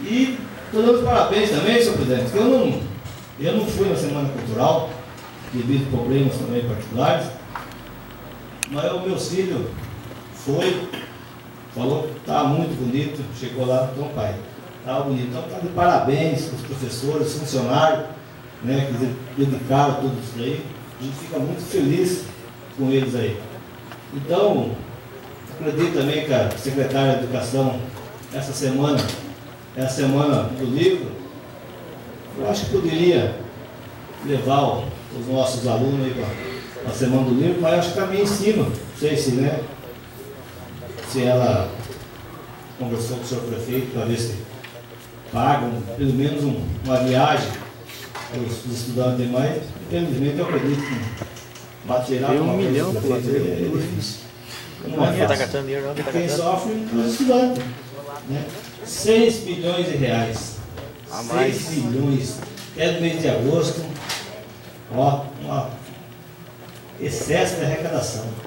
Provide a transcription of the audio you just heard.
E estou dando parabéns também, senhor presidente, porque eu não fui na Semana Cultural, devido a problemas também particulares, mas o meu filho foi, falou que estava muito bonito, chegou lá, então pai, estava bonito. Então está de parabéns para os professores, os funcionários, né, que dedicaram tudo isso aí. A gente fica muito feliz com eles aí. Então, acredito também que a secretária de Educação, essa semana, é a semana do livro, eu acho que poderia levar os nossos alunos aí para a semana do livro, mas acho que também em cima, não sei se, né, se ela conversou com o senhor prefeito para ver se pagam pelo menos uma viagem para os estudantes demais. Infelizmente eu acredito que baterá Tem uma 1 milhão vez por é difícil. Não é Quem tá fácil. gastando dinheiro não, quem tá Quem gastando? sofre os estudantes, né? 6 bilhões de reais. A mais. 6 bilhões. É do mês de agosto. Ó, excesso de arrecadação.